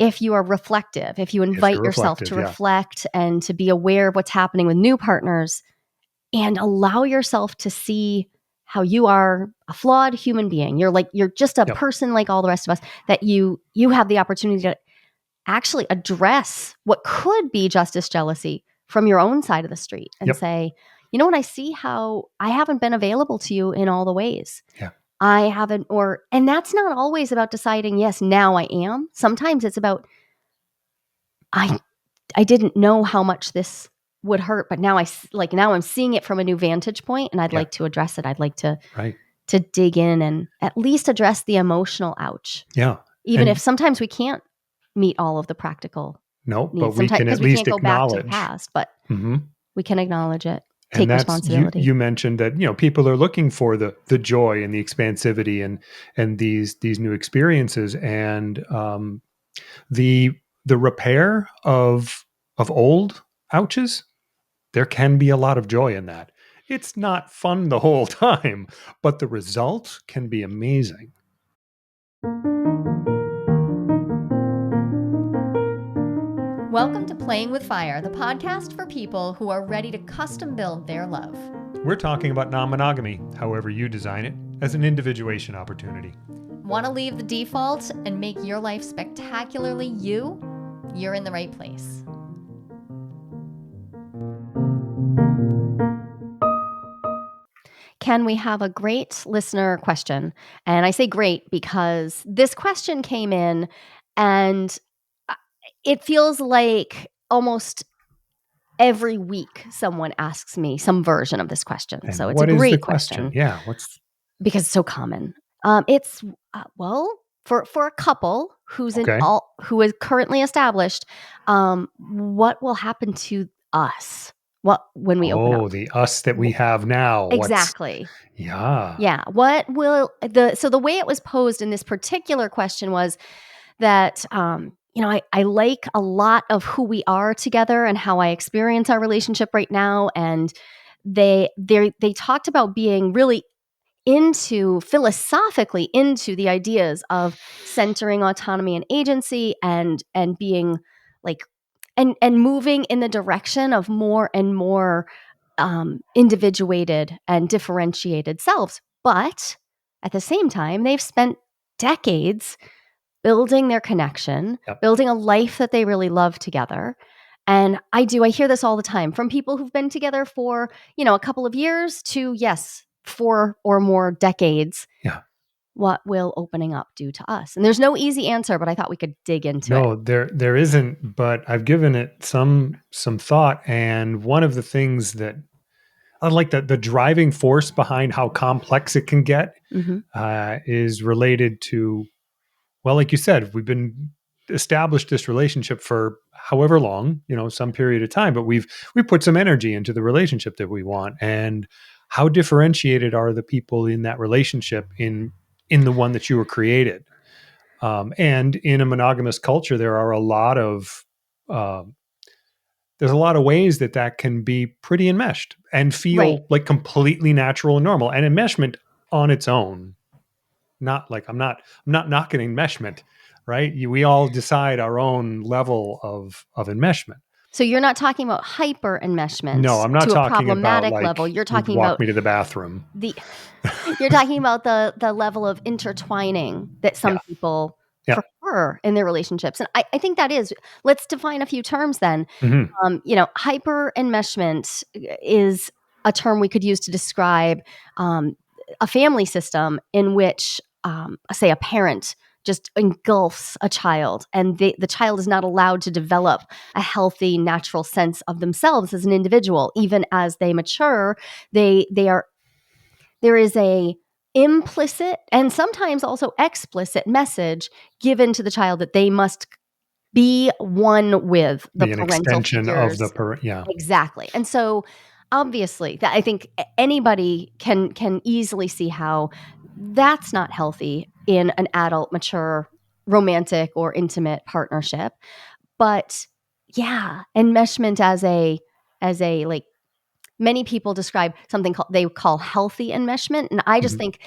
if you are reflective, if you invite yourself to yeah. reflect and to be aware of what's happening with new partners and allow yourself to see how you are a flawed human being. You're just a Yep. person like all the rest of us, that you have the opportunity to actually address what could be justice jealousy from your own side of the street and Yep. say, you know what, I see how I haven't been available to you in all the ways. Yeah. I haven't, and that's not always about deciding, yes, now I am. Sometimes it's about, I didn't know how much this would hurt, but now now I'm seeing it from a new vantage point, and I'd Yeah. like to address it. I'd like to Right. to dig in and at least address the emotional ouch. Yeah. Even And if sometimes we can't meet all of the practical no, needs. but we Sometimes can because at we least can't go back to the acknowledge. past, but Mm-hmm. we can acknowledge it. And Take that's responsibility. you mentioned that, people are looking for the joy and the expansivity and these new experiences, and the repair of old ouches. There can be a lot of joy in that. It's not fun the whole time, but the result can be amazing. Welcome to Playing with Fire, the podcast for people who are ready to custom build their love. We're talking about non-monogamy, however you design it, as an individuation opportunity. Want to leave the default and make your life spectacularly you? You're in the right place. Ken, we have a great listener question. And I say great because this question came in and it feels like almost every week someone asks me some version of this question. And so it's what a is the great question? Yeah, because it's so common. It's for a couple who is currently established, what will happen to us? When we open up? the us that we have now. Exactly. Yeah. Yeah. What will the way it was posed in this particular question was that, I like a lot of who we are together and how I experience our relationship right now. And they talked about being really philosophically into the ideas of centering autonomy and agency and being like, and moving in the direction of more and more individuated and differentiated selves. But at the same time, they've spent decades building their connection, building a life that they really love together. And I hear this all the time from people who've been together for, a couple of years to, yes, 4 or more decades. Yeah. What will opening up do to us? And there's no easy answer, but I thought we could dig into it. No, there isn't, but I've given it some thought. And one of the things that I like, the driving force behind how complex it can get, is related to, well, like you said, we've been established this relationship for however long, some period of time, but we put some energy into the relationship that we want. And how differentiated are the people in that relationship in the one that you were created? And in a monogamous culture, there are a lot of there's a lot of ways that can be pretty enmeshed and feel like completely natural and normal. And enmeshment on its own, not like I'm not knocking enmeshment, right? We all decide our own level of enmeshment. So you're not talking about hyper enmeshment. No, I'm not to talking a problematic about, like, level. You're talking walk about me to the bathroom. You're talking about the level of intertwining that some people prefer in their relationships. And I think that is, let's define a few terms then. Hyper enmeshment is a term we could use to describe a family system in which, say, a parent just engulfs a child, and the child is not allowed to develop a healthy, natural sense of themselves as an individual. Even as they mature, there is a implicit and sometimes also explicit message given to the child that they must be one with the Be an parental extension figures. of the Exactly. And so obviously that I think anybody can easily see how that's not healthy in an adult, mature, romantic or intimate partnership. But yeah, enmeshment as a like, many people describe something they call healthy enmeshment. And I just think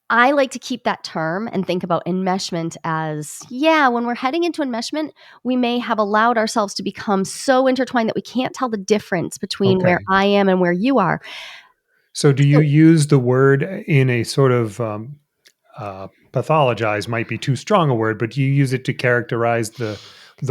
I like to keep that term and think about enmeshment as, yeah, when we're heading into enmeshment, we may have allowed ourselves to become so intertwined that we can't tell the difference between where Okay. I am and where you are. So do you So use the word in a sort of pathologize might be too strong a word, but do you use it to characterize the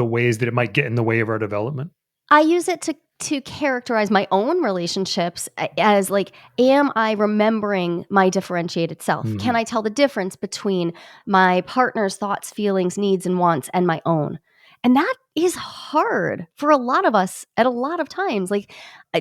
ways that it might get in the way of our development? I use it to characterize my own relationships as like, am I remembering my differentiated self? Can Hmm. I tell the difference between my partner's thoughts, feelings, needs, and wants and my own? And that is hard for a lot of us at a lot of times. Like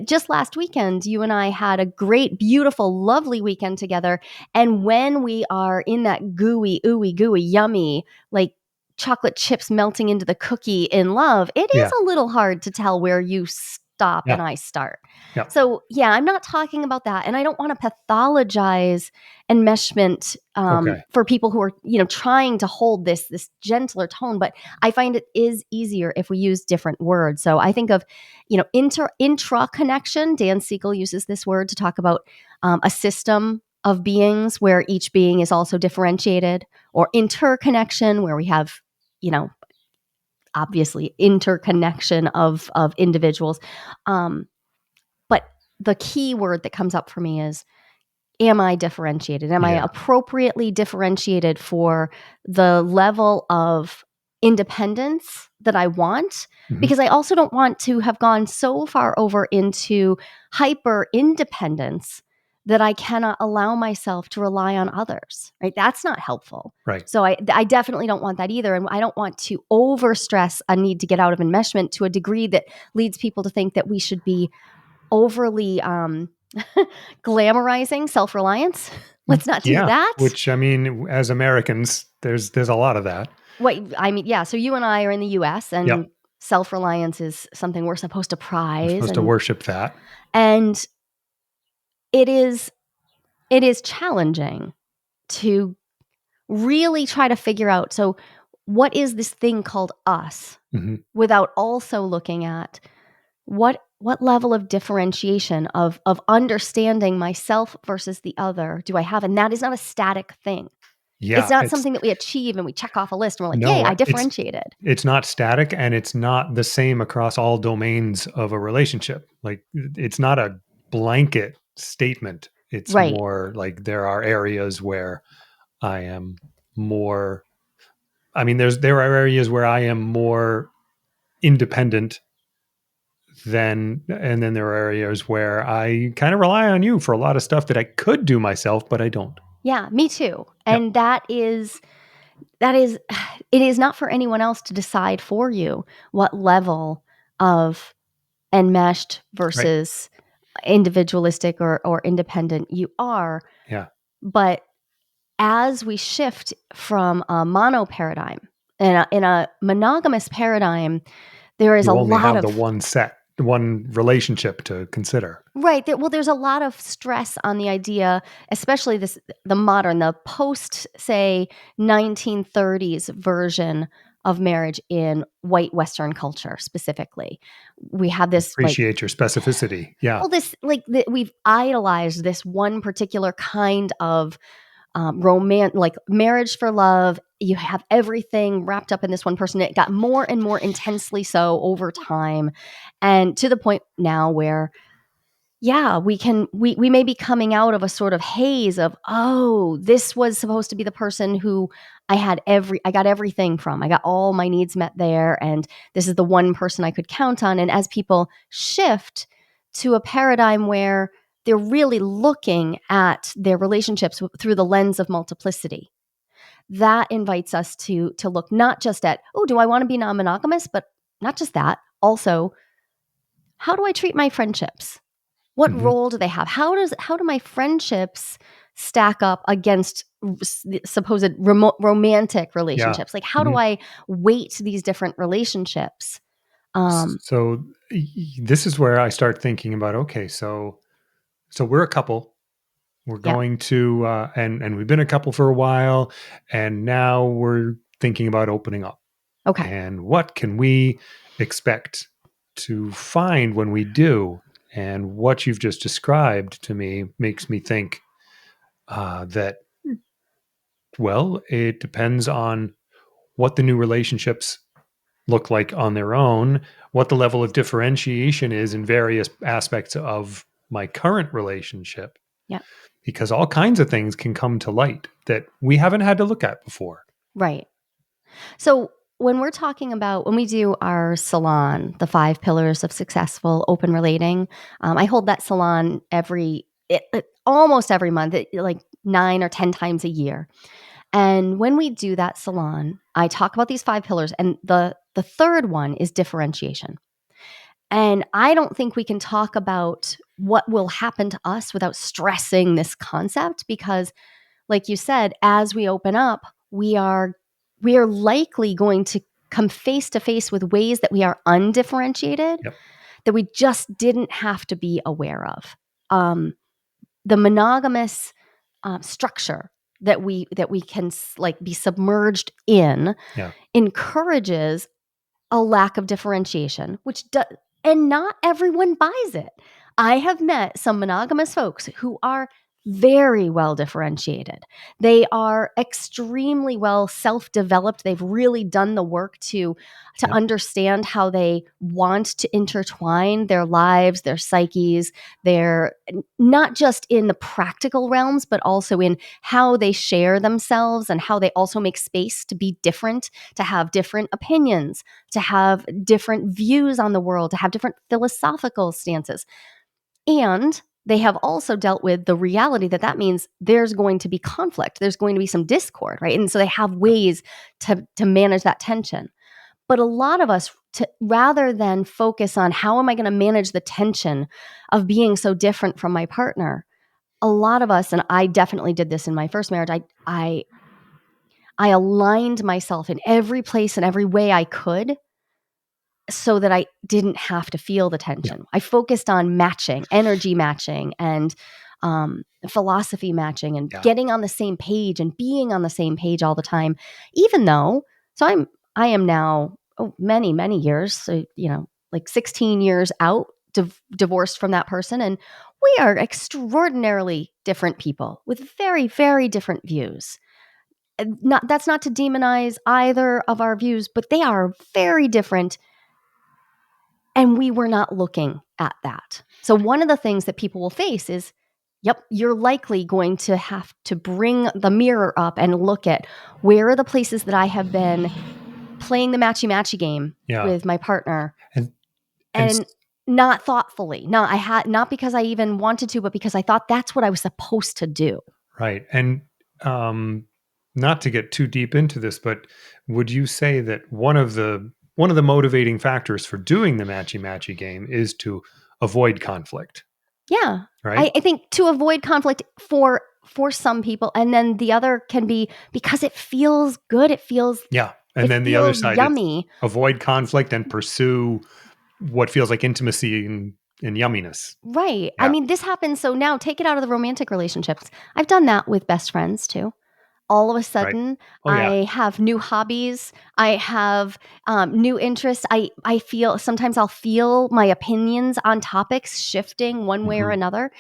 just last weekend, you and I had a great, beautiful, lovely weekend together. And when we are in that gooey, ooey, gooey, yummy, like chocolate chips melting into the cookie in love, it is Yeah. a little hard to tell where you stop Yeah. and I start. Yeah. So, yeah, I'm not talking about that. And I don't want to pathologize enmeshment Okay. for people who are, trying to hold this gentler tone. But I find it is easier if we use different words. So I think of, intra connection. Dan Siegel uses this word to talk about a system of beings where each being is also differentiated, or interconnection where we have, you know, obviously interconnection of individuals. But the key word that comes up for me is, am I differentiated? Am I Yeah. appropriately differentiated for the level of independence that I want? Hmm. Because I also don't want to have gone so far over into hyper independence that I cannot allow myself to rely on others, right? That's not helpful. Right. So I definitely don't want that either. And I don't want to overstress a need to get out of enmeshment to a degree that leads people to think that we should be overly glamorizing self-reliance. Let's not do Yeah. that. Which I mean, as Americans, there's a lot of that. What I mean, yeah. So you and I are in the U.S. Yep. and self-reliance is something we're supposed to We're prize, supposed to worship that. and it is challenging to really try to figure out. So, what is this thing called us? Hmm. Without also looking at what level of differentiation of understanding myself versus the other do I have, and that is not a static thing. It's Yeah. not It's something that we achieve and we check off a list and we're like, "Yay, no. I differentiated." It's not static, and it's not the same across all domains of a relationship. Like it's not a blanket statement. It's Right. more like there are areas where I am more I mean there are areas where I am more independent than and then there are areas where I kind of rely on you for a lot of stuff that I could do myself but I don't. Yeah, me too. Yeah, And that is it is not for anyone else to decide for you what level of enmeshed right. versus individualistic or independent you are. Yeah. But as we shift from a mono paradigm, in a monogamous paradigm, there is a You only lot have the of one relationship to consider. right. Well, there's a lot of stress on the idea, especially the post, say, 1930s version of marriage in white Western culture specifically. We have this like, Appreciate your specificity. Yeah. well, we've idolized this one particular kind of romance, like marriage for love. You have everything wrapped up in this one person. It got more and more intensely so over time, and to the point now where, yeah, we may be coming out of a sort of haze of, oh, this was supposed to be the person who I got everything from. I got all my needs met there, and this is the one person I could count on. And as people shift to a paradigm where they're really looking at their relationships through the lens of multiplicity, that invites us to look not just at, oh, do I want to be non-monogamous, but not just that, also, how do I treat my friendships? What Hmm. role do they have? How do my friendships stack up against supposed romantic Yeah. relationships? Like, how do Mhm. I weight these different relationships? Um, So this is where I start thinking about okay, so we're a couple. We're yeah. going to and we've been a couple for a while and now we're thinking about opening up. Okay. And what can we expect to find when we do? And what you've just described to me makes me think that Well, it depends on what the new relationships look like on their own, what the level of differentiation is in various aspects of my current relationship, Yeah. because all kinds of things can come to light that we haven't had to look at before. Right. So when we're talking about when we do our salon, the 5 pillars of successful open relating, I hold that salon almost every month, like 9 or 10 times a year. And when we do that salon, I talk about these 5 pillars, and the third one is differentiation. And I don't think we can talk about what will happen to us without stressing this concept, because like you said, as we open up, we are likely going to come face to face with ways that we are undifferentiated, Yep. that we just didn't have to be aware of. The monogamous structure that we can like be submerged in Yeah. encourages a lack of differentiation, and not everyone buys it. I have met some monogamous folks who are very well differentiated. They are extremely well self-developed. They've really done the work to Yep. understand how they want to intertwine their lives, their psyches, their not just in the practical realms, but also in how they share themselves and how they also make space to be different, to have different opinions, to have different views on the world, to have different philosophical stances. And they have also dealt with the reality that that means there's going to be conflict, there's going to be some discord, right? And so they have Yep. ways to manage that tension. But a lot of us, rather than focus on how am I going to manage the tension of being so different from my partner, a lot of us, and I definitely did this in my first marriage, I aligned myself in every place and every way I could so that I didn't have to feel the Yeah. tension. I focused on matching, energy matching, and philosophy matching, and Yeah. getting on the same page and being on the same page all the time. Even though, I am now many years, so, like 16 years out, divorced from that person, and we are extraordinarily different people with very, very different views. That's not to demonize either of our views, but they are very different, and we were not looking at that. So one of the things that people will face is, yep, you're likely going to have to bring the mirror up and look at where are the places that I have been playing the matchy-matchy game Yeah. with my partner, And and and not thoughtfully. Not because I even wanted to, but because I thought that's what I was supposed to do. right. And um not to get too deep into this, but would you say that one of the motivating factors for doing the matchy matchy game is to avoid conflict, Yeah. right? I think to avoid conflict for some people, and then the other can be because it feels good. It feels Yeah. And it then the other feels side is yummy. avoid conflict and pursue what feels like intimacy and yumminess. Right. I Yeah. mean, this happens. So now take it out of the romantic relationships. I've done that with best friends too. All of a Right. sudden, Oh yeah. I have new hobbies. I have new interests. I feel sometimes I'll feel my opinions on topics shifting one way or Mhm. another,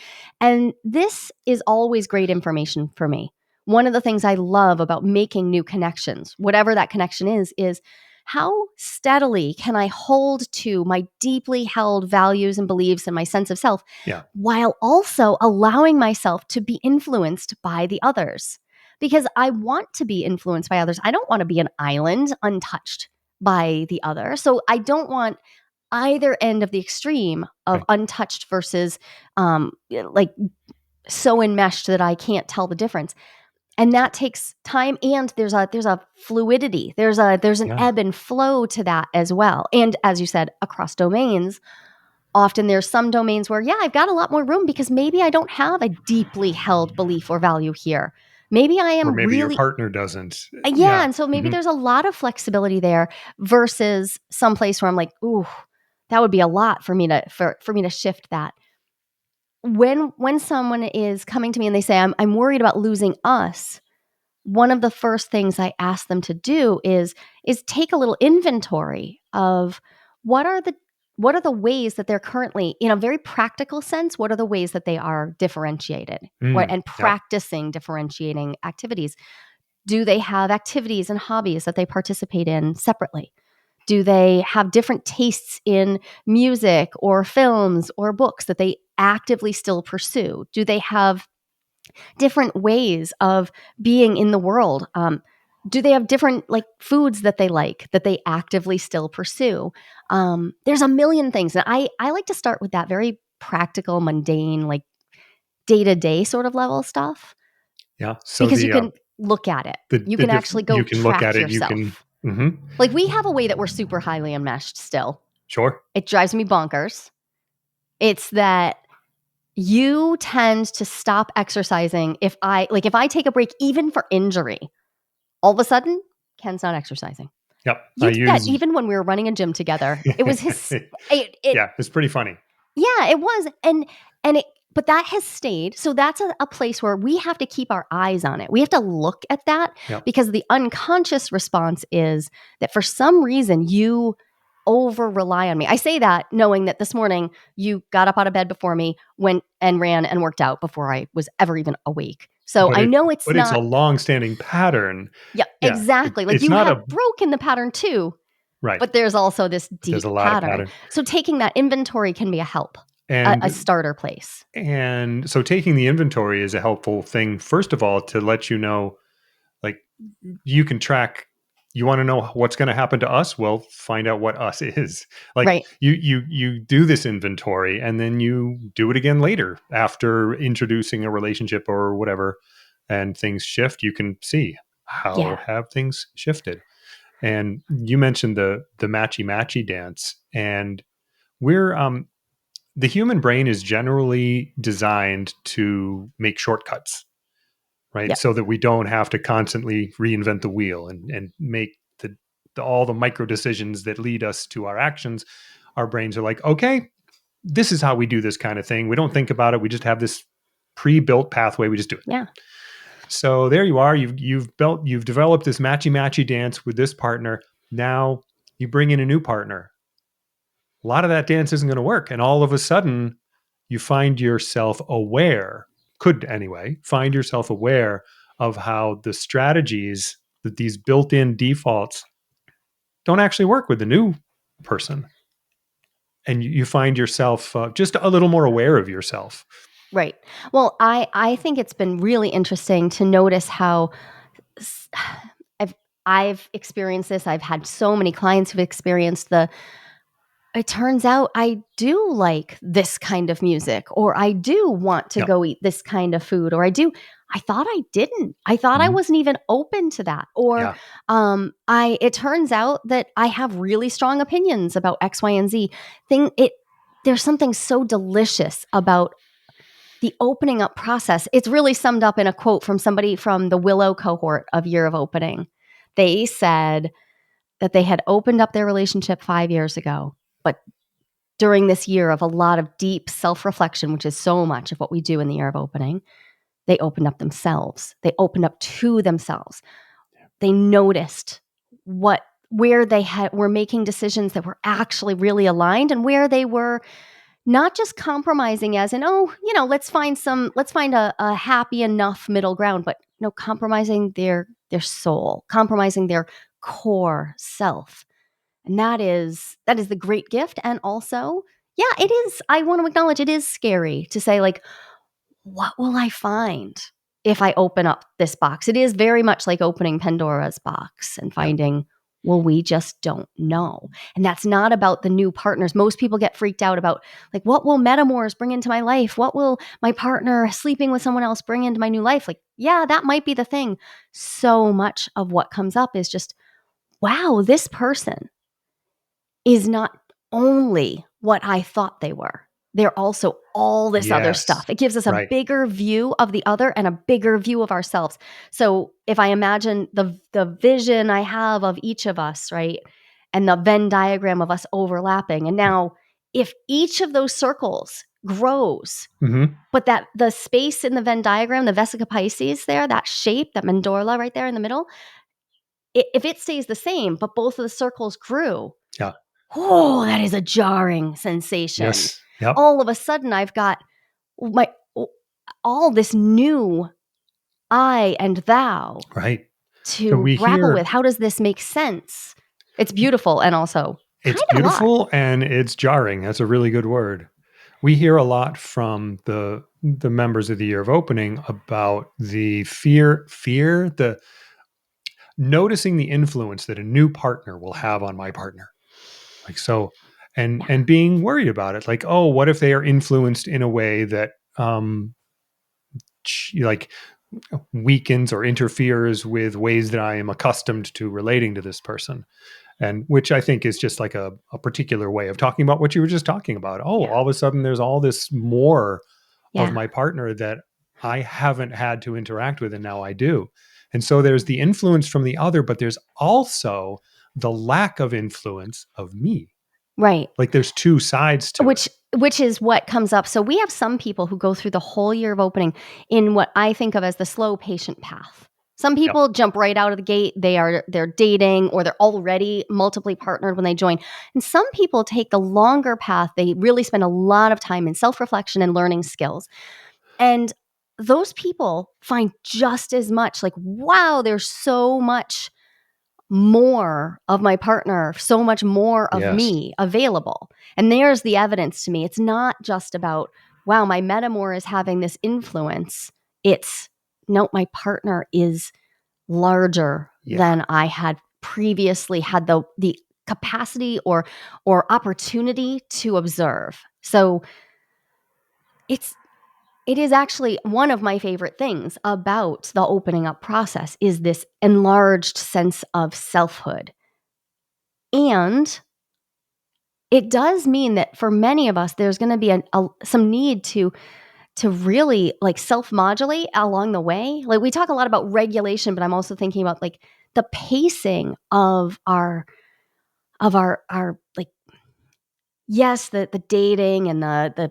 and this is always great information for me. One of the things I love about making new connections, whatever that connection is how steadily can I hold to my deeply held values and beliefs and my sense of self, Yeah. while also allowing myself to be influenced by the others, because I want to be influenced by others. I don't want to be an island untouched by the other. So I don't want either end of the extreme of Right. untouched versus like so enmeshed that I can't tell the difference. And that takes time, and there's a fluidity. There's an Yeah. ebb and flow to that as well. And as you said, across domains, often there's some domains where, yeah, I've got a lot more room because maybe I don't have a deeply held belief or value here. Maybe I Or am maybe your really, partner doesn't. yeah. Yeah. And so maybe Mhm. there's a lot of flexibility there versus some place where I'm like, ooh, that would be a lot for me to shift that. When someone is coming to me and they say, I'm worried about losing us, one of the first things I ask them to do is take a little inventory of what are the what are the ways that they're currently, in a very practical sense, what are the ways that they are differentiated, Mm. and Yep. practicing differentiating activities. Do they have activities and hobbies that they participate in separately? Do they have different tastes in music or films or books that they actively still pursue? Do they have different ways of being in the world? Do they have different like foods that they like that they actively still pursue? There's a million things. And I like to start with that very practical, mundane, like day-to-day sort of level stuff Yeah. So because you can look at it. You can actually go you can look at track it. You can. yourself. Mhm. Like we have a way that we're super highly enmeshed still. Sure. It drives me bonkers. It's that you tend to stop exercising if I take a break even for injury. All of a sudden, Ken's not exercising. Yep. I You did that use. even when we were running a gym together. It was Yeah, it's pretty funny. yeah, it was. And it but that has stayed. So that's a place where we have to keep our eyes on it. We have to look at that Yep. because the unconscious response is that for some reason you over rely on me. I say that knowing that this morning you got up out of bed before me, went and ran and worked out before I was ever even awake. So I know it's But it's a not. long-standing pattern. Yeah, Yeah. exactly. Like It's you not have a broken the pattern too, right. but there's also this But there's a deep lot of pattern. pattern. So taking that inventory can be a help, a And starter place. and so taking the inventory is a helpful thing, first of all, to let you know, like, you can track. You want to know what's going to happen to us? Well, find out what us is. Like Right. you do this inventory and then you do it again later after introducing a relationship or whatever, and things shift. You can see how Yeah. have things shifted. And you mentioned the matchy matchy dance, and we're the human brain is generally designed to make shortcuts, right? Yep. So that we don't have to constantly reinvent the wheel and make all the micro decisions that lead us to our actions. Our brains are like, okay, this is how we do this kind of thing. We don't think about it. We just have this pre-built pathway. We just do it. Yeah. So there you are. You've developed this matchy matchy dance with this partner. Now you bring in a new partner. A lot of that dance isn't going to work, and all of a sudden you find yourself aware, could anyway, find yourself aware of how the strategies, that these built-in defaults, don't actually work with the new person. And you find yourself just a little more aware of yourself. Right. Well, I think it's been really interesting to notice how s- I've experienced this. I've had so many clients who've experienced the it turns out I do like this kind of music, or I do want to Yep. go eat this kind of food, or I thought I didn't. I thought I Mhm. wasn't even open to that. Or Yeah. it turns out that I have really strong opinions about X, Y, and Z. There's something so delicious about the opening up process. It's really summed up in a quote from somebody from the Willow cohort of Year of Opening. They said that they had opened up their relationship 5 years ago, but during this year of a lot of deep self-reflection, which is so much of what we do in the year of opening, they opened up themselves. They opened up to themselves. They noticed where they were making decisions that were actually really aligned, and where they were not just compromising as in, let's find a happy enough middle ground, but no, compromising their soul, compromising their core self. And that is the great gift. And also, yeah, it is. I want to acknowledge it is scary to say, like, what will I find if I open up this box? It is very much like opening Pandora's box and Yep. finding, well, we just don't know. And that's not about the new partners. Most people get freaked out about, like, what will metamors bring into my life? What will my partner sleeping with someone else bring into my new life? Like, yeah, that might be the thing. So much of what comes up is just, wow, this person is not only what I thought they were. They're also all this other Yes. stuff. It gives us a Right. bigger view of the other and a bigger view of ourselves. So if I imagine the vision I have of each of us, right? And the Venn diagram of us overlapping. And now if each of those circles grows, Mm-hmm. but that the space in the Venn diagram, the Vesica Pisces there, that shape, that mandorla right there in the middle, if it stays the same, but both of the circles grew, Yeah. oh, that is a jarring sensation. Yes. Yep. All of a sudden, I've got all this new I and thou. Right. So to we grapple hear with. How does this make sense? It's beautiful and also it's kind of a lot. beautiful and it's jarring. That's a really good word. We hear a lot from the members of the year of opening about the fear, the noticing the influence that a new partner will have on my partner. Like so, and being worried about it. Like, oh, what if they are influenced in a way that like weakens or interferes with ways that I am accustomed to relating to this person? And which I think is just like a particular way of talking about what you were just talking about. Oh, Yeah. all of a sudden there's all this more of Yeah. my partner that I haven't had to interact with, and now I do. And so there's the influence from the other, but there's also the lack of influence of me. Right. Like there's two sides to it. Which is what comes up. So we have some people who go through the whole year of opening in what I think of as the slow patient path. Some Yep. people jump right out of the gate. They're dating or they're already multiply partnered when they join. And some people take the longer path. They really spend a lot of time in self-reflection and learning skills. And those people find just as much like, wow, there's so much more of my partner, so much more of Yes. me available. And there's the evidence to me. It's not just about, wow, my metamor is having this influence. It's, no, my partner is larger Yeah. than I had previously had the capacity or opportunity to observe. So it is actually one of my favorite things about the opening up process is this enlarged sense of selfhood. And it does mean that for many of us, there's going to be some need to really like self-modulate along the way. Like we talk a lot about regulation, but I'm also thinking about like the pacing of our like, yes, the dating and the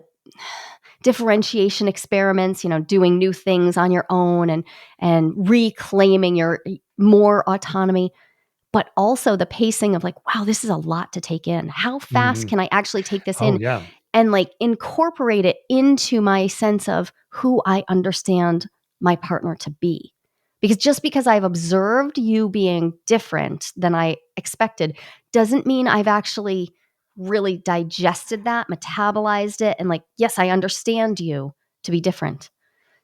differentiation experiments, doing new things on your own and reclaiming your more autonomy, but also the pacing of like, wow, this is a lot to take in. How fast Mhm. can I actually take this Oh in yeah. and like incorporate it into my sense of who I understand my partner to be? Because just because I've observed you being different than I expected doesn't mean I've actually really digested that, metabolized it, and like, yes, I understand you to be different.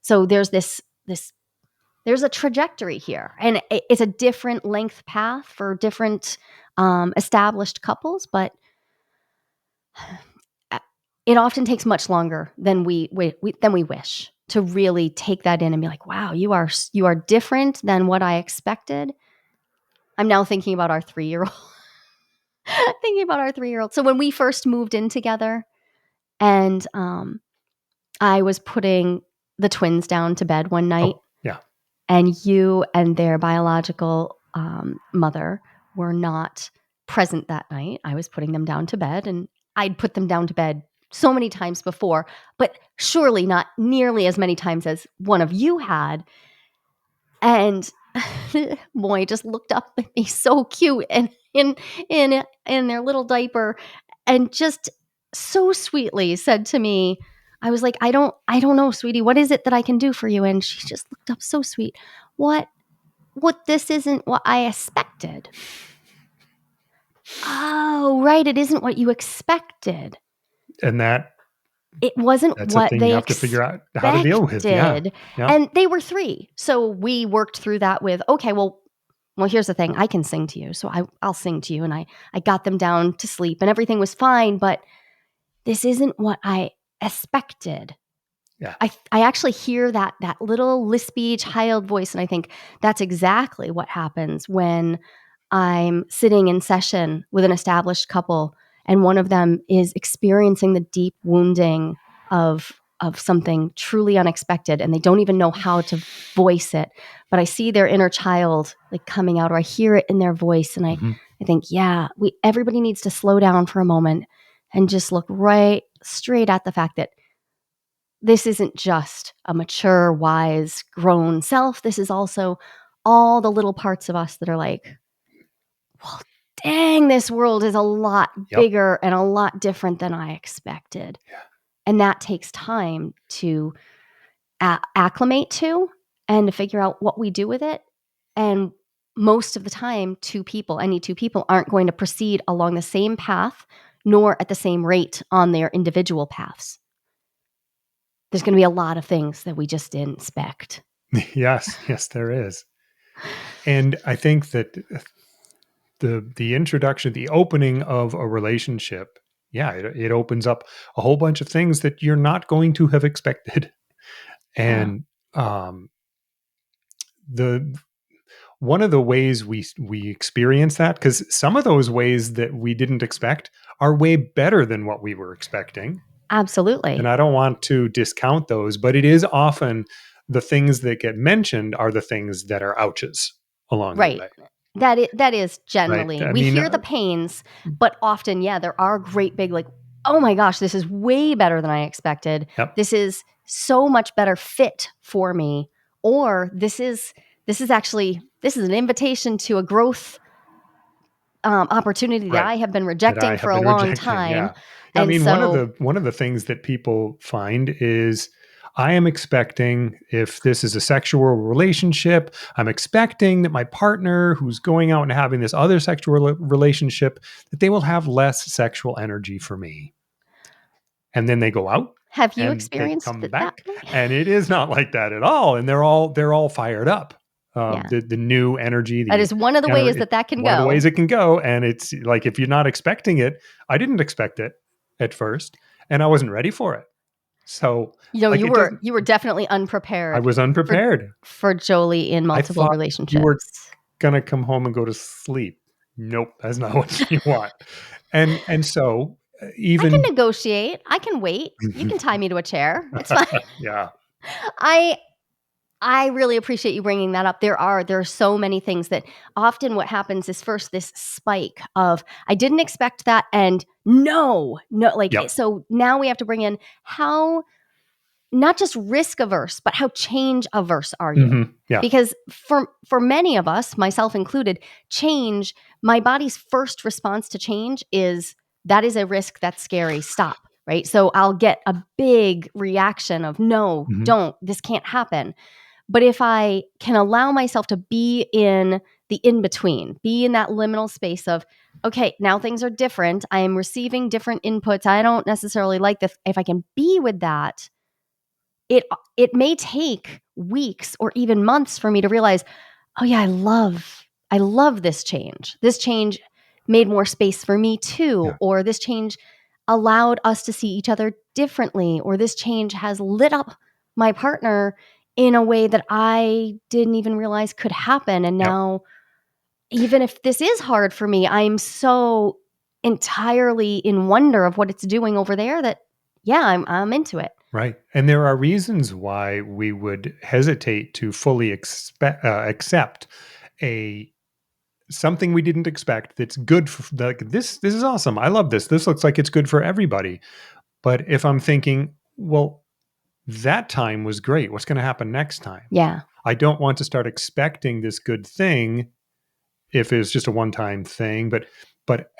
So there's a trajectory here, and it's a different length path for different established couples, but it often takes much longer than we wish to really take that in and be like, wow, you are different than what I expected. I'm now thinking about our 3-year-old. Thinking about our 3-year-old. So when we first moved in together, and I was putting the twins down to bed one night, Oh yeah. and you and their biological mother were not present that night. I was putting them down to bed, and I'd put them down to bed so many times before, but surely not nearly as many times as one of you had. And Moy just looked up at me so cute and in their little diaper, and just so sweetly said to me, I was like, I don't know, sweetie, what is it that I can do for you? And she just looked up so sweet. What this isn't what I expected. Oh, right, it isn't what you expected. And It wasn't that's a what thing you they have to figure out how to deal with. Yeah. expected. Yeah. And they were 3. So we worked through that with, okay, well, here's the thing. I can sing to you. So I'll sing to you. And I got them down to sleep and everything was fine, but this isn't what I expected. Yeah. I actually hear that little lispy child voice, and I think that's exactly what happens when I'm sitting in session with an established couple and one of them is experiencing the deep wounding of something truly unexpected, and they don't even know how to voice it. But I see their inner child like coming out, or I hear it in their voice, and I Mhm. think, yeah, everybody needs to slow down for a moment and just look right straight at the fact that this isn't just a mature, wise, grown self. This is also all the little parts of us that are like, well, dang, this world is a lot Yep. bigger and a lot different than I expected. Yeah. And that takes time to acclimate to and to figure out what we do with it. And most of the time, any two people aren't going to proceed along the same path, nor at the same rate on their individual paths. There's going to be a lot of things that we just didn't expect. Yes, there is. And I think that the introduction, the opening of a relationship, it opens up a whole bunch of things that you're not going to have expected. Yeah. And the one of the ways we experience that, because some of those ways that we didn't expect are way better than what we were expecting. And Absolutely. I don't want to discount those, but it is often the things that get mentioned are the things that are ouches along the Right. way. That is Right. generally, I we mean, hear the pains, but often, there are great big, like, oh my gosh, this is way better than I expected. yep. This is so much better fit for me. Or this is an invitation to a growth opportunity that Right. I have been That I rejecting for have a been long rejecting. time. Yeah. I And mean, so, one of the things that people find is I am expecting, if this is a sexual relationship, I'm expecting that my partner who's going out and having this other sexual relationship, that they will have less sexual energy for me. And then they go out have you and they experienced come it that back, way? and it is not like that at all. And they're all fired up. Yeah. The new energy, That is one of the ways that can one of the ways go. it can go. And it's like, if you're not expecting it, I didn't expect it at first, and I wasn't ready for it. So like, it doesn't. You were definitely I unprepared was for unprepared. Jolie in I multiple thought you were relationships. gonna come home and go to sleep. Nope, that's not what you want. And so I can even negotiate. I can wait. You can tie me to a chair. It's fine. yeah, I I really appreciate you bringing that up. There are so many things that often what happens is first this spike of I didn't expect that, and no, like, yep, so now we have to bring in how not just risk averse, but how change averse are you? yeah, Because for many of us, myself included, change, my body's first response to change is that is a risk, that's scary, stop, right? So I'll get a big reaction of no, mhm, don't, this can't happen. But if I can allow myself to be in the in between, be in that liminal space of, okay, now things are different. I am receiving different inputs. I don't necessarily like this. If I can be with that, it may take weeks or even months for me to realize, oh yeah, I love this change. This change made more space for me too, yeah, or this change allowed us to see each other differently, or this change has lit up my partner in a way that I didn't even realize could happen. And yep. now, even if this is hard for me, I'm so entirely in wonder of what it's doing over there that I'm into it. Right. And there are reasons why we would hesitate to fully accept a something we didn't expect that's good for, like, this is awesome. I love this. This looks like it's good for everybody. But if I'm thinking, well, that time was great. What's going to happen next time? Yeah. I don't want to start expecting this good thing if it's just a one-time thing, but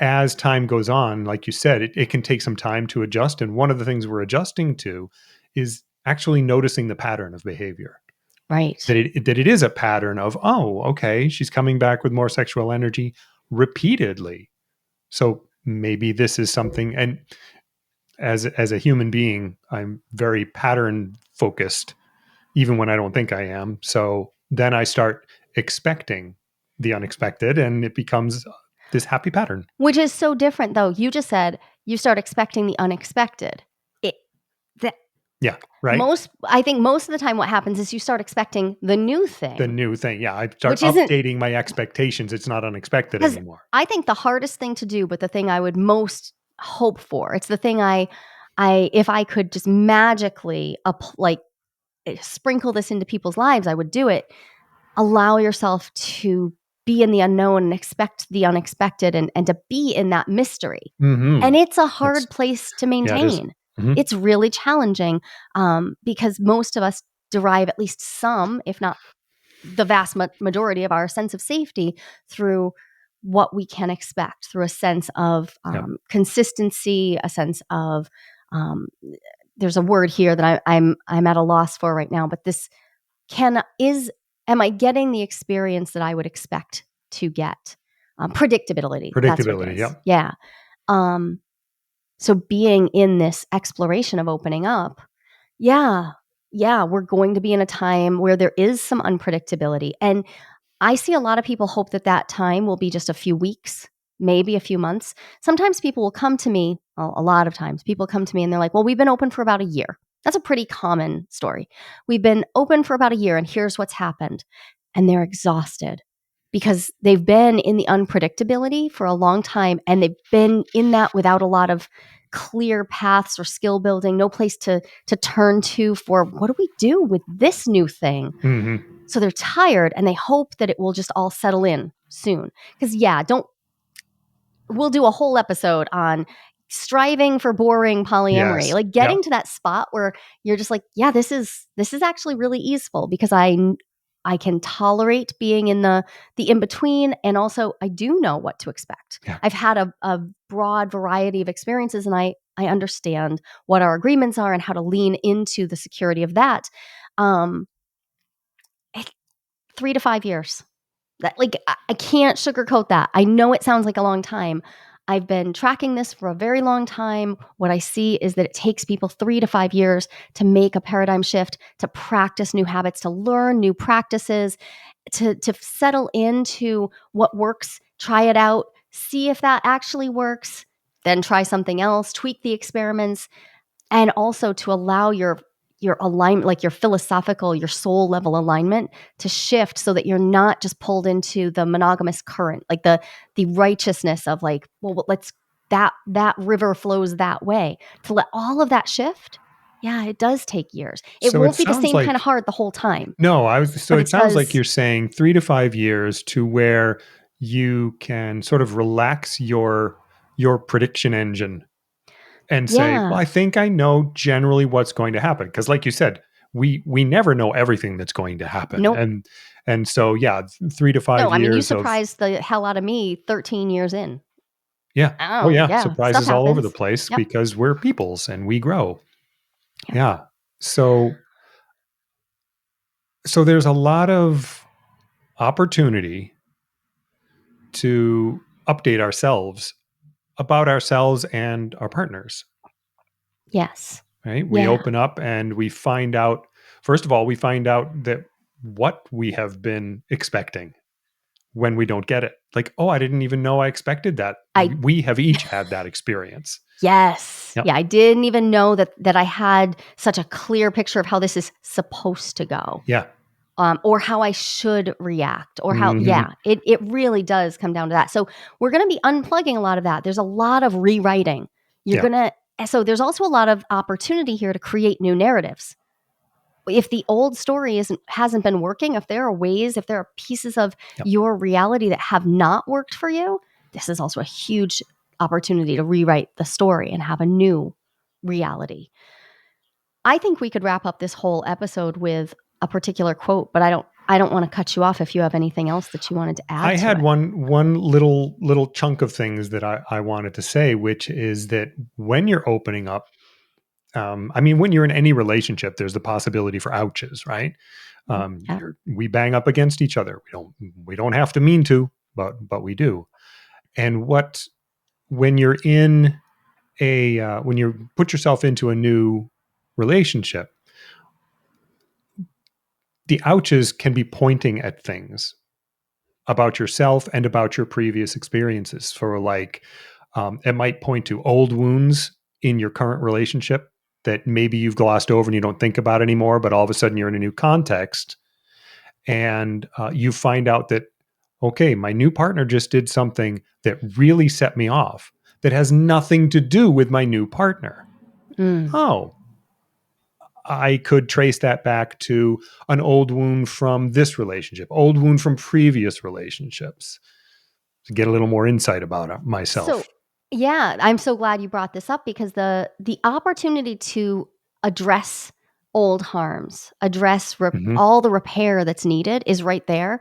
as time goes on, like you said, it can take some time to adjust. And one of the things we're adjusting to is actually noticing the pattern of behavior. Right. That it is a pattern of, oh, okay, she's coming back with more sexual energy repeatedly. So maybe this is something. And as a human being, I'm very pattern focused, even when I don't think I am. So then I start expecting the unexpected, and it becomes this happy pattern. Which is so different, though. You just said you start expecting the unexpected. It that Yeah, right. I think most of the time what happens is you start expecting the new The thing, new thing. Yeah, I start which isn't, updating my expectations. It's not unexpected because anymore. I think the hardest thing to do, but the thing I would most hope for, it's the thing if I could just magically sprinkle this into people's lives, I would do it. Allow yourself to be in the unknown and expect the unexpected, and to be in that mystery. Hmm. And it's a It's hard place to yeah, it is. maintain. Hmm. It's really challenging, because most of us derive at least some, if not the vast majority of our sense of safety through what we can expect, through a sense of Yeah. consistency, a sense of um, there's a word here that I'm at a loss for right now, but this am I getting the experience that I would expect to get. Predictability. That's what it Predictability. is. Yep. Yeah. So being in this exploration of opening up, yeah, we're going to be in a time where there is some unpredictability. And I see a lot of people hope that that time will be just a few weeks, maybe a few months. Sometimes people will come to me, well, a lot of times, people come to me and they're like, well, we've been open for about a year. That's a pretty common story. We've been open for about a year, and here's what's happened. And they're exhausted because they've been in the unpredictability for a long time, and they've been in that without a lot of clear paths or skill building, no place to turn to for what do we do with this new thing. Mm-hmm. So they're tired and they hope that it will just all settle in soon. Because we'll do a whole episode on striving for boring polyamory, Yes. like Yep. getting to that spot where you're just like, yeah, this is actually really easeful because I can tolerate being in the in between, and also I do know what to expect. Yeah. I've had a broad variety of experiences, and I understand what our agreements are and how to lean into the security of that. 3 to 5 years. That, like, I can't sugarcoat that. I know it sounds like a long time. I've been tracking this for a very long time. What I see is that it takes people 3 to 5 years to make a paradigm shift, to practice new habits, to learn new practices, to settle into what works, try it out, see if that actually works, then try something else, tweak the experiments, and also to allow your alignment, like your philosophical, your soul level alignment, to shift so that you're not just pulled into the monogamous current, like the righteousness of like, well, let's that river flows that way. To let all of that shift, yeah, it does take years. It So it won't be the sounds same kind of like hard the whole time, no, so but it it sounds like does. you're saying 3 to 5 years to where you can sort of relax your prediction engine and say, well, Yeah. I think I know generally what's going to happen. Because like you said, we never know everything that's going to happen. Nope. And so yeah, 3 to 5 No, I mean, you years of surprised the hell out of me 13 years in. yeah. Oh Oh, yeah, yeah, stuff surprises all over the happens. place Yep. because we're peoples and we grow. Yep. Yeah. So there's a lot of opportunity to update ourselves about ourselves and our partners, Yes. right? We Yeah. open up and we find out, first of all, we find out that what we have been expecting when we don't get it. Like, oh, I didn't even know I expected that. I We have each had that experience. Yes. Yep. Yeah, I didn't even know that I had such a clear picture of how this is supposed to go, Yeah. or how I should react, or how, Hmm. yeah, it really does come down to that. So we're going to be unplugging a lot of that. There's a lot of rewriting. You're Yeah. going to, so there's also a lot of opportunity here to create new narratives. If the old story hasn't been working, if there are ways, if there are pieces of Yep. your reality that have not worked for you, this is also a huge opportunity to rewrite the story and have a new reality. I think we could wrap up this whole episode with a particular quote, but I don't want to cut you off if you have anything else that you wanted to I add to had it. one little chunk of things that I wanted to say, which is that when you're opening up, I mean, when you're in any relationship, there's the possibility for ouches, right? Yeah. We bang up against each other. We don't have to mean to, but we do. And when you're in when you put yourself into a new relationship, the ouches can be pointing at things about yourself and about your previous experiences. For like, it might point to old wounds in your current relationship that maybe you've glossed over and you don't think about anymore, but all of a sudden you're in a new context and you find out that, okay, my new partner just did something that really set me off that has nothing to do with my new partner. Mm. Oh, I could trace that back to an old wound from this relationship, old wound from previous relationships, to get a little more insight about myself. So, yeah, I'm so glad you brought this up because the opportunity to address old harms, address Hmm. all the repair that's needed is right there.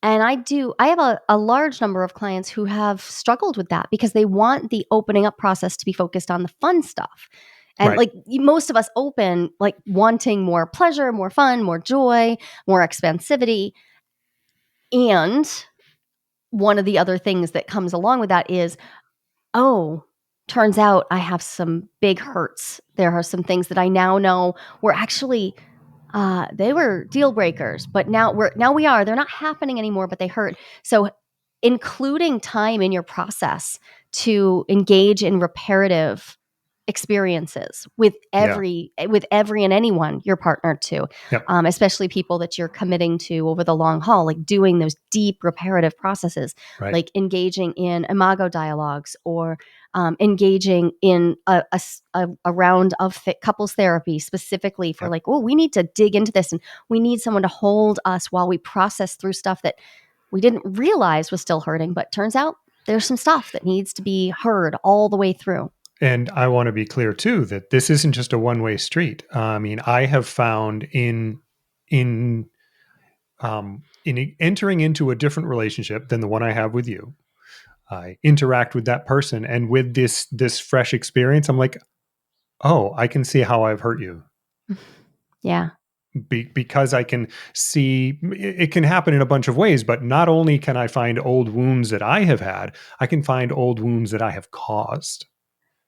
And I have a large number of clients who have struggled with that because they want the opening up process to be focused on the fun stuff. And Right. like most of us open like wanting more pleasure, more fun, more joy, more expansivity. And one of the other things that comes along with that is, oh, turns out I have some big hurts. There are some things that I now know were actually they were deal breakers, but they're not happening anymore, but they hurt. So including time in your process to engage in reparative experiences with Yeah. every and anyone you're partnered to, Yep. especially people that you're committing to over the long haul, like doing those deep reparative processes, Right. like engaging in imago dialogues, or engaging in a round of couples therapy specifically for Yep. like, oh, we need to dig into this, and we need someone to hold us while we process through stuff that we didn't realize was still hurting, but turns out there's some stuff that needs to be heard all the way through. And I want to be clear too that this isn't just a one-way street. I mean, I have found in entering into a different relationship than the one I have with you, I interact with that person, and with this fresh experience, I'm like, oh, I can see how I've hurt you. Yeah. Because I can see it can happen in a bunch of ways, but not only can I find old wounds that I have had, I can find old wounds that I have caused.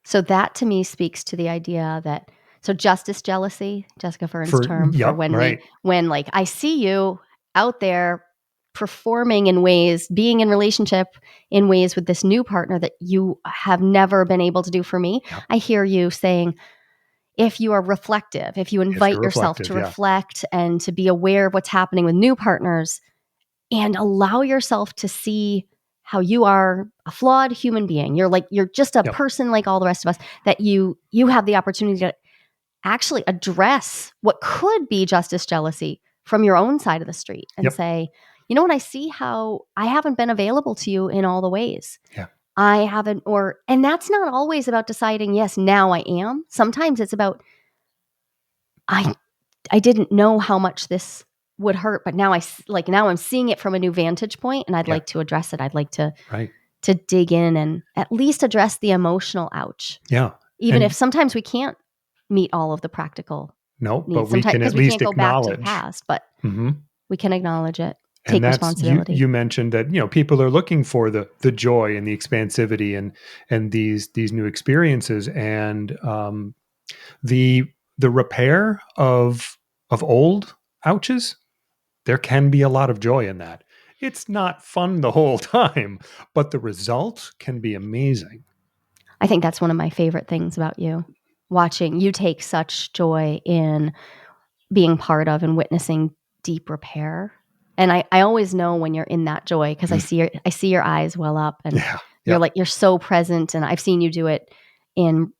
So that to me speaks to the idea that, so justice jealousy, Jessica Fern's For term for yep, when right. when like I see you out there performing in ways, being in relationship in ways with this new partner that you have never been able to do for me. Yep. I hear you saying, if you are reflective, if you If invite you're yourself reflective, to yeah. reflect and to be aware of what's happening with new partners, and allow yourself to see how you are a flawed human being. You're just a Yep. person like all the rest of us, that you have the opportunity to actually address what could be justice jealousy from your own side of the street and Yep. say, you know what, I see how I haven't been available to you in all the ways. Yeah. I haven't, and that's not always about deciding, yes, now I am. Sometimes it's about, I didn't know how much this would hurt, but now now I'm seeing it from a new vantage point, and I'd Yeah. like to address it. I'd like to Right. dig in and at least address the emotional ouch. Yeah. Even if And sometimes we can't meet all of the practical no, but needs, we sometimes can because at we can't least go back to the acknowledge. past, but Hmm. we can acknowledge it, And take that's you responsibility. mentioned that, people are looking for the joy and the expansivity and these new experiences, and the repair of old ouches. There can be a lot of joy in that. It's not fun the whole time, but the result can be amazing. I think that's one of my favorite things about you, watching you take such joy in being part of and witnessing deep repair. And I always know when you're in that joy, because I see your eyes well up, and Yeah. you're Yeah. like, you're so present. And I've seen you do it in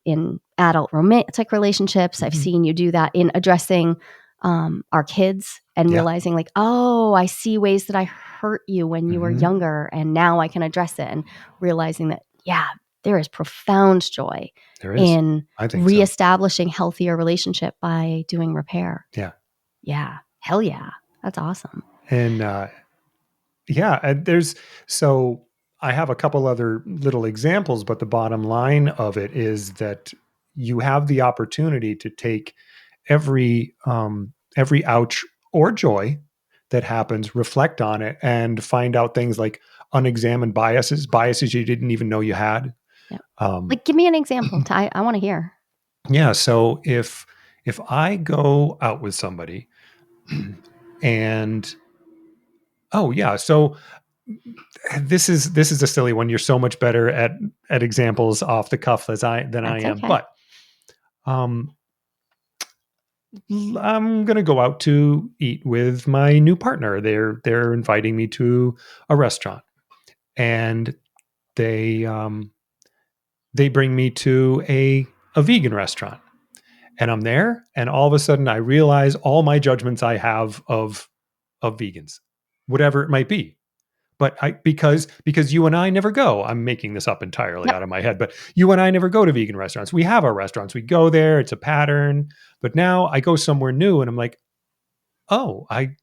adult romantic relationships. I've Mhm. seen you do that in addressing our kids and Yeah. realizing like, oh, I see ways that I hurt you when you were Mhm. younger, and now I can address it, and realizing that, yeah, there is profound joy There is. in I think so. reestablishing healthier relationship by doing repair. Yeah. Yeah. Hell yeah. That's awesome. And yeah, and so I have a couple other little examples, but the bottom line of it is that you have the opportunity to take every ouch or joy that happens, reflect on it, and find out things like unexamined biases you didn't even know you had. Yeah. Um, Like, give me an example. I want to hear. yeah. So if I go out with somebody and oh yeah, so this is a silly one. You're so much better at examples off the cuff than I That's am, okay. but um, I'm gonna go out to eat with my new partner. They're inviting me to a restaurant, and they they bring me to a vegan restaurant, and I'm there, and all of a sudden I realize all my judgments I have of vegans, whatever it might be. But because you and I never go. I'm making this up entirely Yep. out of my head, but you and I never go to vegan restaurants. We have our restaurants. We go there. It's a pattern. But now I go somewhere new and I'm like, "Oh, I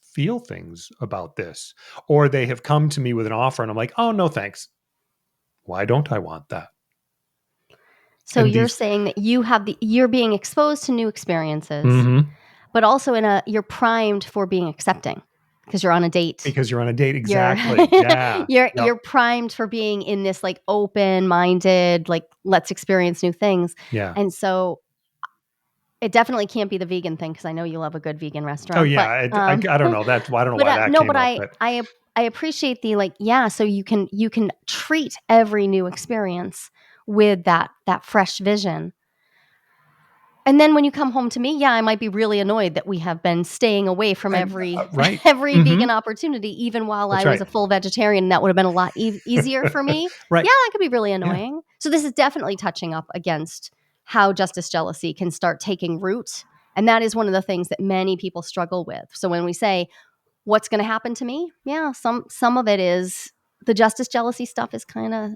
feel things about this." Or they have come to me with an offer and I'm like, "Oh, no, thanks. Why don't I want that?" So And you're these saying that you're being exposed to new experiences, Mhm. but also you're primed for being accepting. Because you're on a date. Because you're on a date. Exactly. Yeah. You're primed for being in this like open-minded, like let's experience new things. Yeah. And so it definitely can't be the vegan thing because I know you love a good vegan restaurant. Oh yeah. I don't know. I don't know why that no, came but up, but I appreciate the like, yeah, so you can treat every new experience with that fresh vision. And then when you come home to me, yeah, I might be really annoyed that we have been staying away from every right. every Mm-hmm. vegan opportunity, even while That's I was right. a full vegetarian. And that would have been a lot easier for me. Right. Yeah, that could be really Yeah. annoying. So this is definitely touching up against how justice jealousy can start taking root. And that is one of the things that many people struggle with. So when we say, what's going to happen to me? Yeah, some of it is the justice jealousy stuff is kind of,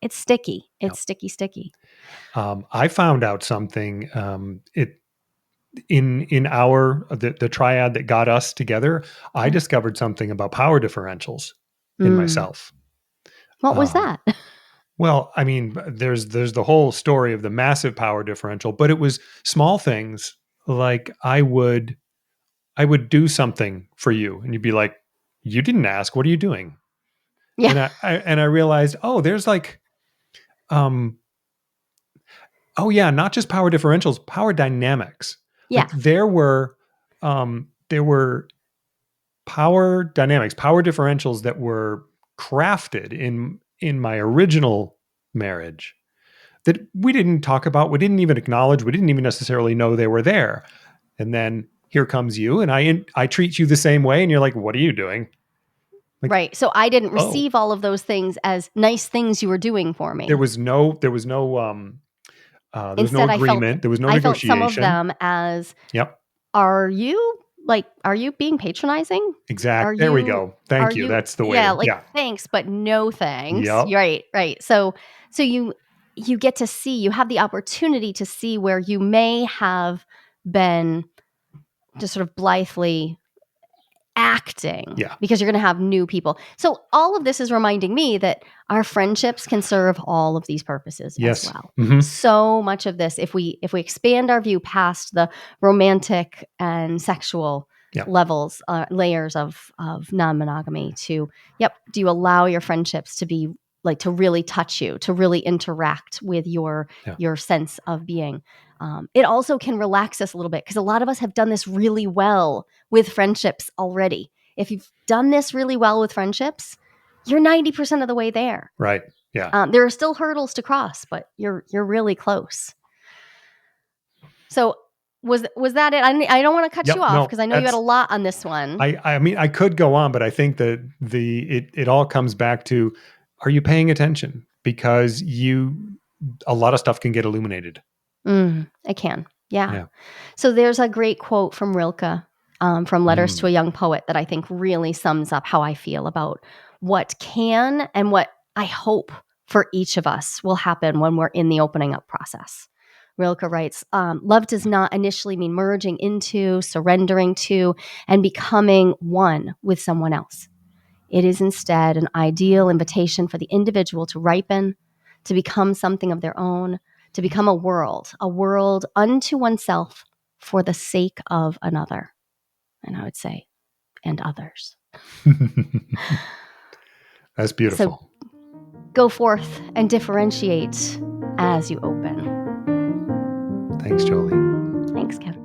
it's sticky. It's sticky. I found out something in our the triad that got us together. I discovered something about power differentials in myself. What was that? Well, I mean, there's the whole story of the massive power differential, but it was small things like I would do something for you, and you'd be like, "You didn't ask. What are you doing?" Yeah. And I realized, oh, there's like, oh yeah, not just power differentials, power dynamics. Yeah. Like there were power dynamics, power differentials that were crafted in my original marriage that we didn't talk about, we didn't even acknowledge, we didn't even necessarily know they were there. And then here comes you, and I treat you the same way, and you're like, "What are you doing?" Like, right. So I didn't oh, receive all of those things as nice things you were doing for me. there was no Instead, agreement, there was no I felt some of negotiation. them as, Yep. are you being patronizing? Exact. There we go. Are Thank you. you, That's the way yeah, to, like yeah. thanks, but no thanks. Yep. Right. So you get to see, you have the opportunity to see where you may have been just sort of blithely acting because you're going to have new people. So all of this is reminding me that our friendships can serve all of these purposes as well. Mm-hmm. So much of this, if we expand our view past the romantic and sexual levels, layers of non-monogamy to, do you allow your friendships to be like, to really touch you, to really interact with your sense of being? It also can relax us a little bit because a lot of us have done this really well with friendships already. If you've done this really well with friendships, you're 90% of the way there. Right. Yeah. There are still hurdles to cross, but you're really close. So was that it? I don't want to cut you off because I know you had a lot on this one. I mean, I could go on, but I think that it all comes back to, are you paying attention? Because a lot of stuff can get illuminated. It can. Yeah. So there's a great quote from Rilke, from Letters to a Young Poet, that I think really sums up how I feel about what can and what I hope for each of us will happen when we're in the opening up process. Rilke writes, love does not initially mean merging into, surrendering to, and becoming one with someone else. It is instead an ideal invitation for the individual to ripen, to become something of their own, to become a world unto oneself for the sake of another. And I would say, and others. That's beautiful. So go forth and differentiate as you open. Thanks, Jolie. Thanks, Kevin.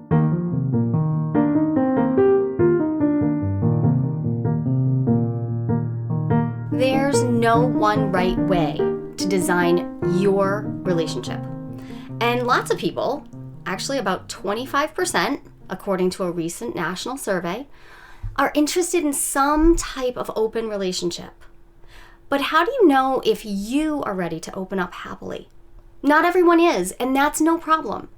There's no one right way to design your relationship. And lots of people, actually about 25%, according to a recent national survey, are interested in some type of open relationship. But how do you know if you are ready to open up happily? Not everyone is, and that's no problem.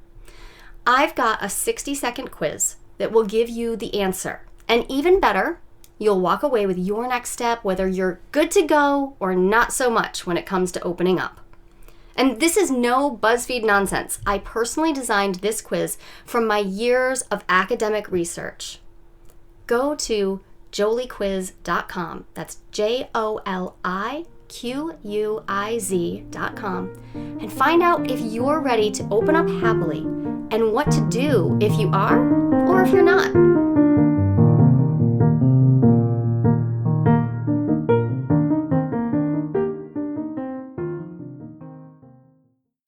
I've got a 60-second quiz that will give you the answer. And even better, you'll walk away with your next step, whether you're good to go or not so much when it comes to opening up. And this is no BuzzFeed nonsense. I personally designed this quiz from my years of academic research. Go to joliequiz.com. That's JOLIQUIZ.com and find out if you're ready to open up happily and what to do if you are or if you're not.